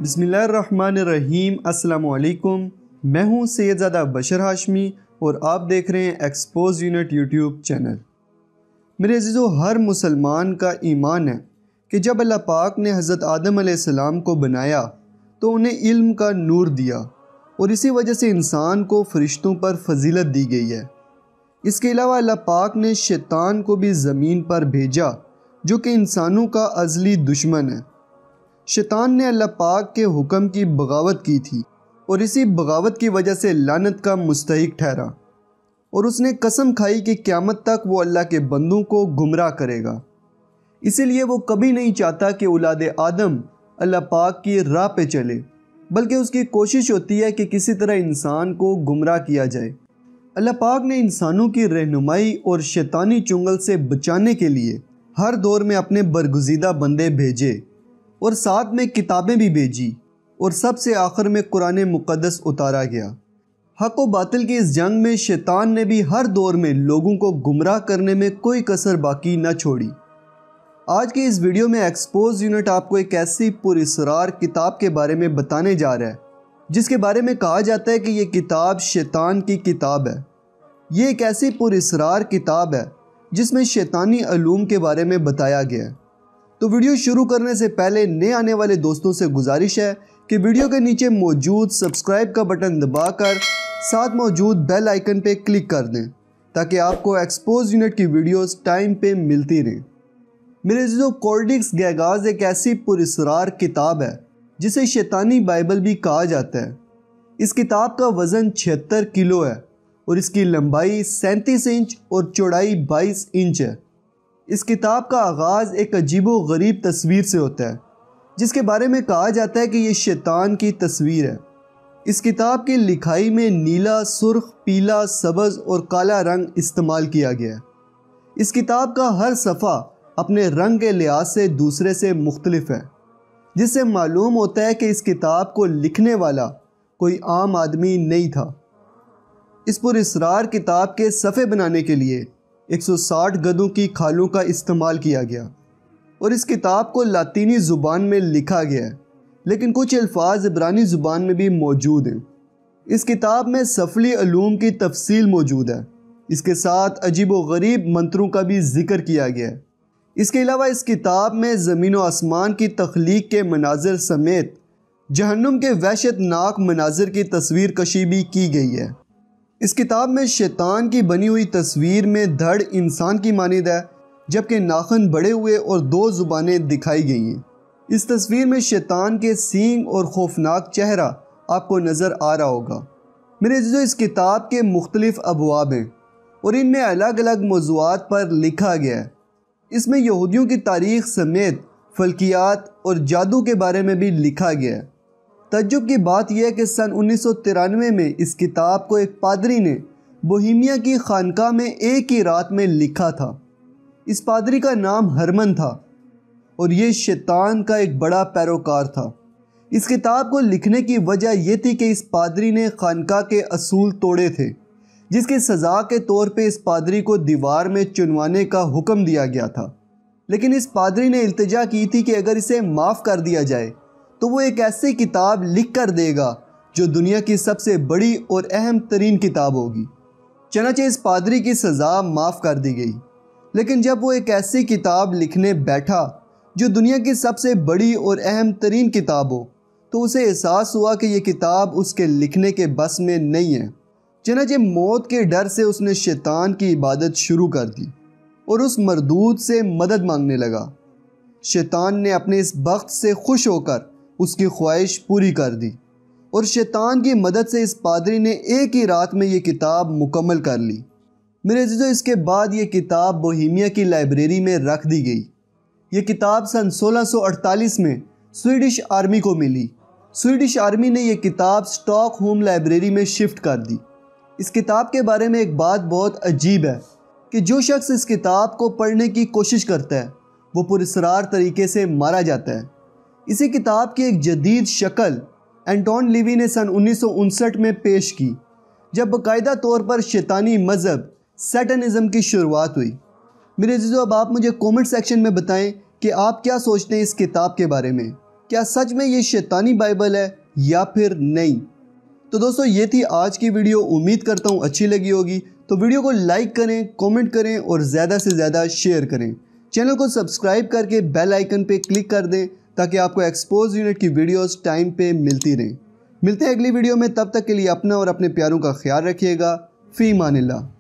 بسم اللہ الرحمن الرحیم۔ السلام علیکم، میں ہوں سید زادہ بشر ہاشمی اور آپ دیکھ رہے ہیں ایکسپوز یونٹ یوٹیوب چینل۔ میرے عزیزو، ہر مسلمان کا ایمان ہے کہ جب اللہ پاک نے حضرت آدم علیہ السلام کو بنایا تو انہیں علم کا نور دیا اور اسی وجہ سے انسان کو فرشتوں پر فضیلت دی گئی ہے۔ اس کے علاوہ اللہ پاک نے شیطان کو بھی زمین پر بھیجا جو کہ انسانوں کا ازلی دشمن ہے۔ شیطان نے اللہ پاک کے حکم کی بغاوت کی تھی اور اسی بغاوت کی وجہ سے لعنت کا مستحق ٹھہرا، اور اس نے قسم کھائی کہ قیامت تک وہ اللہ کے بندوں کو گمراہ کرے گا۔ اسی لیے وہ کبھی نہیں چاہتا کہ اولاد آدم اللہ پاک کی راہ پہ چلے، بلکہ اس کی کوشش ہوتی ہے کہ کسی طرح انسان کو گمراہ کیا جائے۔ اللہ پاک نے انسانوں کی رہنمائی اور شیطانی چنگل سے بچانے کے لیے ہر دور میں اپنے برگزیدہ بندے بھیجے اور ساتھ میں کتابیں بھی بھیجی، اور سب سے آخر میں قرآن مقدس اتارا گیا۔ حق و باطل کی اس جنگ میں شیطان نے بھی ہر دور میں لوگوں کو گمراہ کرنے میں کوئی کسر باقی نہ چھوڑی۔ آج کی اس ویڈیو میں ایکسپوز یونٹ آپ کو ایک ایسی پراسرار کتاب کے بارے میں بتانے جا رہا ہے جس کے بارے میں کہا جاتا ہے کہ یہ کتاب شیطان کی کتاب ہے۔ یہ ایک ایسی پراسرار کتاب ہے جس میں شیطانی علوم کے بارے میں بتایا گیا ہے۔ تو ویڈیو شروع کرنے سے پہلے نئے آنے والے دوستوں سے گزارش ہے کہ ویڈیو کے نیچے موجود سبسکرائب کا بٹن دبا کر ساتھ موجود بیل آئیکن پہ کلک کر دیں تاکہ آپ کو ایکسپوز یونٹ کی ویڈیوز ٹائم پہ ملتی رہیں۔ میرے عزیزو، کوڈیکس گیگاز ایک ایسی پراسرار کتاب ہے جسے شیطانی بائبل بھی کہا جاتا ہے۔ اس کتاب کا وزن 76 کلو ہے اور اس کی لمبائی 37 انچ اور چوڑائی 22 انچ ہے۔ اس کتاب کا آغاز ایک عجیب و غریب تصویر سے ہوتا ہے جس کے بارے میں کہا جاتا ہے کہ یہ شیطان کی تصویر ہے۔ اس کتاب کی لکھائی میں نیلا، سرخ، پیلا، سبز اور کالا رنگ استعمال کیا گیا ہے۔ اس کتاب کا ہر صفحہ اپنے رنگ کے لحاظ سے دوسرے سے مختلف ہے، جس سے معلوم ہوتا ہے کہ اس کتاب کو لکھنے والا کوئی عام آدمی نہیں تھا۔ اس پراسرار کتاب کے صفحے بنانے کے لیے 160 گدھوں کی کھالوں کا استعمال کیا گیا اور اس کتاب کو لاطینی زبان میں لکھا گیا ہے، لیکن کچھ الفاظ عبرانی زبان میں بھی موجود ہیں۔ اس کتاب میں سفلی علوم کی تفصیل موجود ہے۔ اس کے ساتھ عجیب و غریب منتروں کا بھی ذکر کیا گیا ہے۔ اس کے علاوہ اس کتاب میں زمین و آسمان کی تخلیق کے مناظر سمیت جہنم کے وحشت ناک مناظر کی تصویر کشی بھی کی گئی ہے۔ اس کتاب میں شیطان کی بنی ہوئی تصویر میں دھڑ انسان کی مانند ہے، جبکہ ناخن بڑے ہوئے اور 2 زبانیں دکھائی گئی ہیں۔ اس تصویر میں شیطان کے سینگ اور خوفناک چہرہ آپ کو نظر آ رہا ہوگا۔ میرے عزیزو، اس کتاب کے مختلف ابواب ہیں اور ان میں الگ الگ موضوعات پر لکھا گیا ہے۔ اس میں یہودیوں کی تاریخ سمیت فلکیات اور جادو کے بارے میں بھی لکھا گیا ہے۔ تعجب کی بات یہ ہے کہ سن 1993 میں اس کتاب کو ایک پادری نے بوہیمیا کی خانقاہ میں ایک ہی رات میں لکھا تھا۔ اس پادری کا نام ہرمن تھا اور یہ شیطان کا ایک بڑا پیروکار تھا۔ اس کتاب کو لکھنے کی وجہ یہ تھی کہ اس پادری نے خانقاہ کے اصول توڑے تھے، جس کی سزا کے طور پہ اس پادری کو دیوار میں چنوانے کا حکم دیا گیا تھا۔ لیکن اس پادری نے التجا کی تھی کہ اگر اسے معاف کر دیا جائے تو وہ ایک ایسی کتاب لکھ کر دے گا جو دنیا کی سب سے بڑی اور اہم ترین کتاب ہوگی۔ چنانچہ اس پادری کی سزا معاف کر دی گئی، لیکن جب وہ ایک ایسی کتاب لکھنے بیٹھا جو دنیا کی سب سے بڑی اور اہم ترین کتاب ہو تو اسے احساس ہوا کہ یہ کتاب اس کے لکھنے کے بس میں نہیں ہے۔ چنانچہ موت کے ڈر سے اس نے شیطان کی عبادت شروع کر دی اور اس مردود سے مدد مانگنے لگا۔ شیطان نے اپنے اس بخت سے خوش ہو کر اس کی خواہش پوری کر دی اور شیطان کی مدد سے اس پادری نے ایک ہی رات میں یہ کتاب مکمل کر لی۔ میرے عزیزو، اس کے بعد یہ کتاب بوہیمیا کی لائبریری میں رکھ دی گئی۔ یہ کتاب سن 1648 میں سویڈش آرمی کو ملی۔ سویڈش آرمی نے یہ کتاب سٹاک ہوم لائبریری میں شفٹ کر دی۔ اس کتاب کے بارے میں ایک بات بہت عجیب ہے کہ جو شخص اس کتاب کو پڑھنے کی کوشش کرتا ہے وہ پراسرار طریقے سے مارا جاتا ہے۔ اسی کتاب کی ایک جدید شکل اینٹون لیوی نے سن 1959 میں پیش کی، جب باقاعدہ طور پر شیطانی مذہب سیٹنزم کی شروعات ہوئی۔ میرے عزیزو، اب آپ مجھے کومنٹ سیکشن میں بتائیں کہ آپ کیا سوچتے ہیں اس کتاب کے بارے میں، کیا سچ میں یہ شیطانی بائبل ہے یا پھر نہیں؟ تو دوستو یہ تھی آج کی ویڈیو، امید کرتا ہوں اچھی لگی ہوگی۔ تو ویڈیو کو لائک کریں، کومنٹ کریں اور زیادہ سے زیادہ شیئر کریں۔ چینل کو سبسکرائب کر کے بیل آئیکن پہ کلک کر دیں تاکہ آپ کو ایکسپوز یونٹ کی ویڈیوز ٹائم پہ ملتی رہیں۔ ملتے ہیں اگلی ویڈیو میں، تب تک کے لیے اپنا اور اپنے پیاروں کا خیال رکھیے گا۔ فی امان اللہ۔